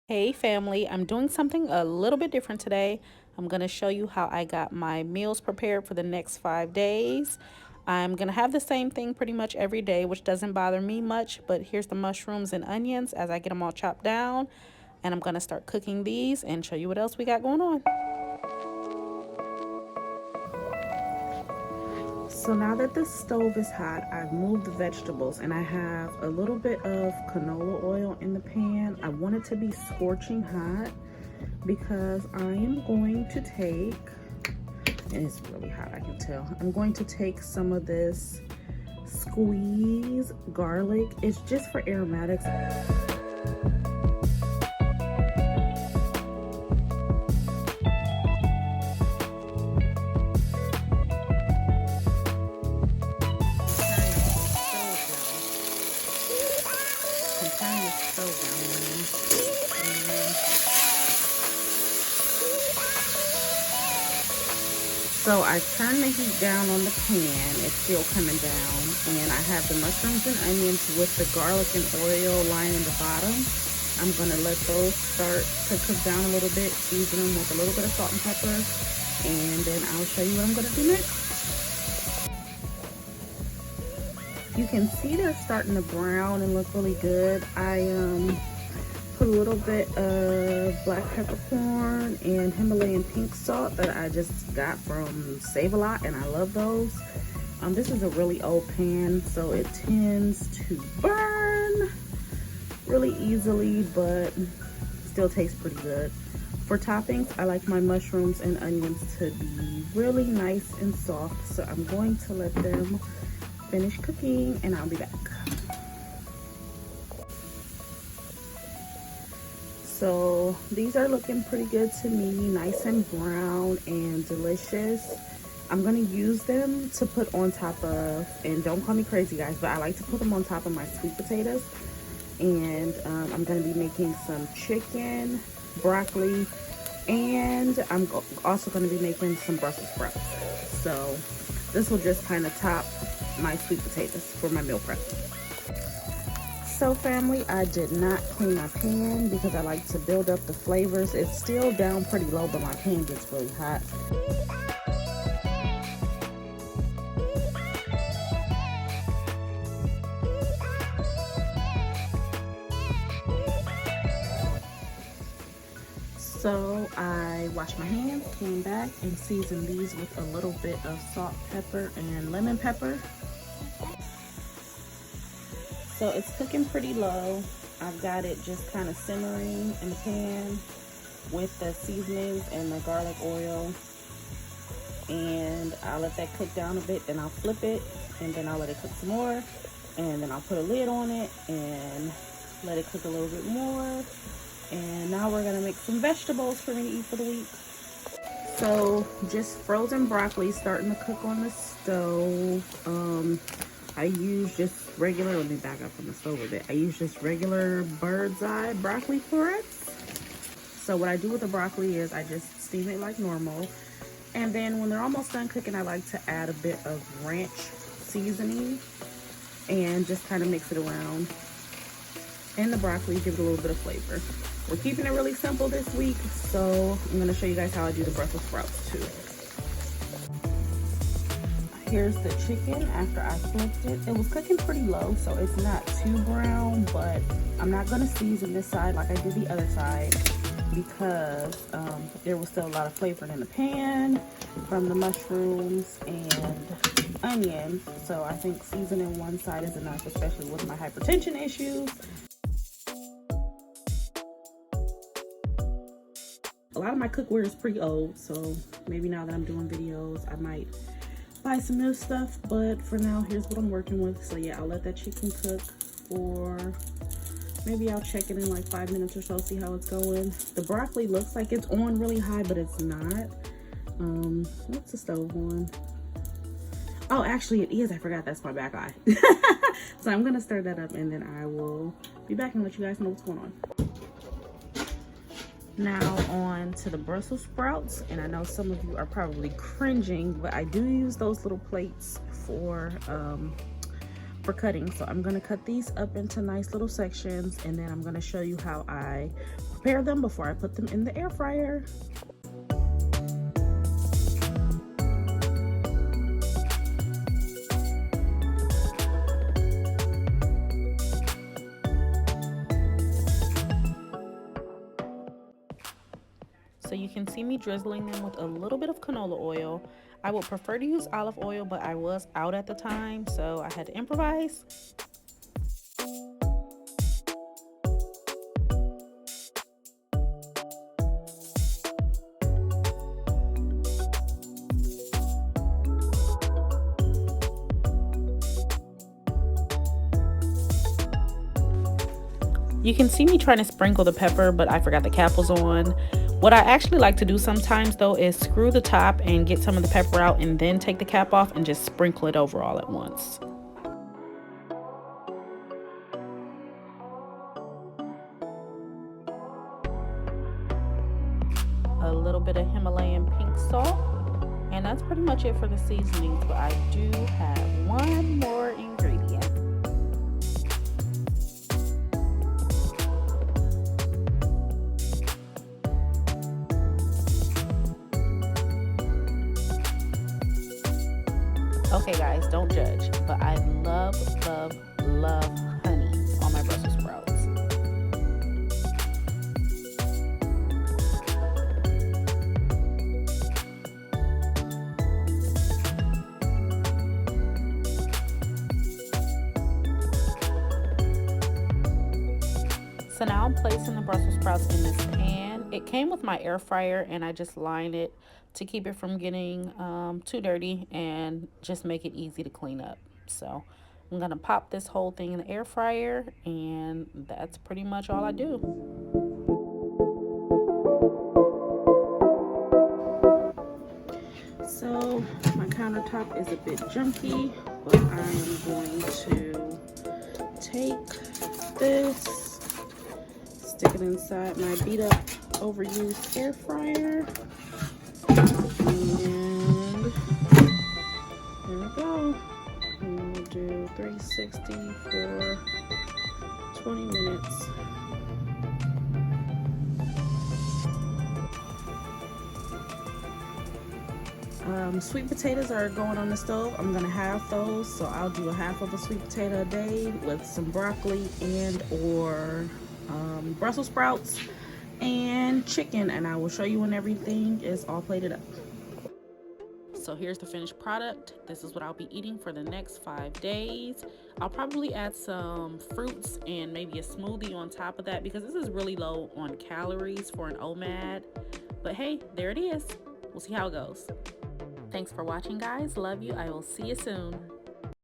Hey family, I'm doing something a little bit different today. I'm going to show you how I got my meals prepared for the next 5 days. I'm going to have the same thing pretty much every day, which doesn't bother me much, but here's the mushrooms and onions as I get them all chopped down. And I'm going to start cooking these and show you what else we got going on. So now that the stove is hot, I've moved the vegetables and I have a little bit of canola oil in the pan. I want it to be scorching hot because I am going to take, and it's really hot, I can tell. I'm going to take some of this squeeze garlic. It's just for aromatics. So I turned the heat down on the pan. It's still coming down. And I have the mushrooms and onions with the garlic and oil lining the bottom. I'm going to let those start to cook down a little bit, season them with a little bit of salt and pepper. And then I'll show you what I'm going to do next. You can see they're starting to brown and look really good. I put a little bit of black peppercorn and Himalayan pink salt that I just got from Save-A-Lot, and I love those. This is a really old pan, so it tends to burn really easily, but still tastes pretty good. For toppings, I like my mushrooms and onions to be really nice and soft, so I'm going to let them finish cooking and I'll be back. So these are looking pretty good to me, nice and brown and delicious. I'm gonna use them to put on top of, and don't call me crazy guys, but I like to put them on top of my sweet potatoes. And I'm gonna be making some chicken, broccoli, and I'm also gonna be making some Brussels sprouts. So this will just kind of top my sweet potatoes for my meal prep. So family, I did not clean my pan because I like to build up the flavors. It's still down pretty low, but my pan gets really hot. So I washed my hands, came back, and seasoned these with a little bit of salt, pepper, and lemon pepper. So it's cooking pretty low. I've got it just kind of simmering in the pan with the seasonings and the garlic oil. And I'll let that cook down a bit, then I'll flip it, and then I'll let it cook some more. And then I'll put a lid on it and let it cook a little bit more. And now we're gonna make some vegetables for me to eat for the week. So just frozen broccoli starting to cook on the stove. I use just regular, let me back up from the stove a bit. I use just regular bird's eye broccoli florets. So what I do with the broccoli is I just steam it like normal. And then when they're almost done cooking, I like to add a bit of ranch seasoning and just kind of mix it around. And the broccoli, give it a little bit of flavor. We're keeping it really simple this week, so I'm gonna show you guys how I do the Brussels sprouts too. Here's the chicken after I flipped it. It was cooking pretty low, so it's not too brown, but I'm not gonna season this side like I did the other side because there was still a lot of flavor in the pan from the mushrooms and onions. So I think seasoning one side is enough, especially with my hypertension issues. A lot of my cookware is pretty old, so maybe now that I'm doing videos, I might buy some new stuff, but for now, here's what I'm working with. So yeah, I'll let that chicken cook for, maybe I'll check it in like 5 minutes or so, see how it's going. The broccoli looks like it's on really high, but it's not. What's the stove on? Oh, actually it is. I forgot that's my back eye. So I'm gonna stir that up and then I will be back and let you guys know what's going on. Now on to the Brussels sprouts, and I know some of you are probably cringing, but I do use those little plates for cutting. So I'm gonna cut these up into nice little sections, and then I'm gonna show you how I prepare them before I put them in the air fryer. So you can see me drizzling them with a little bit of canola oil. I would prefer to use olive oil, but I was out at the time, so I had to improvise. You can see me trying to sprinkle the pepper, but I forgot the cap was on. What I actually like to do sometimes though is screw the top and get some of the pepper out and then take the cap off and just sprinkle it over all at once. A little bit of Himalayan pink salt, and that's pretty much it for the seasonings, but I do have one more ingredient. Okay guys, don't judge, but I love honey on my Brussels sprouts. So now I'm placing the Brussels sprouts in this pan. It came with my air fryer and I just lined it to keep it from getting too dirty and just make it easy to clean up. So I'm gonna pop this whole thing in the air fryer, and that's pretty much all I do. So my countertop is a bit junky, but I'm going to take this, stick it inside my beat up overused air fryer, and there we go. And we'll do 360 for 20 minutes. Sweet potatoes are going on the stove. I'm gonna have those, so I'll do a half of a sweet potato a day with some broccoli and or Brussels sprouts and chicken, and I will show you when everything is all plated up. So here's the finished product. This is what I'll be eating for the next 5 days. I'll probably add some fruits and maybe a smoothie on top of that because this is really low on calories for an OMAD. But hey, there it is. We'll see how it goes. Thanks for watching, guys. Love you. I will see you soon.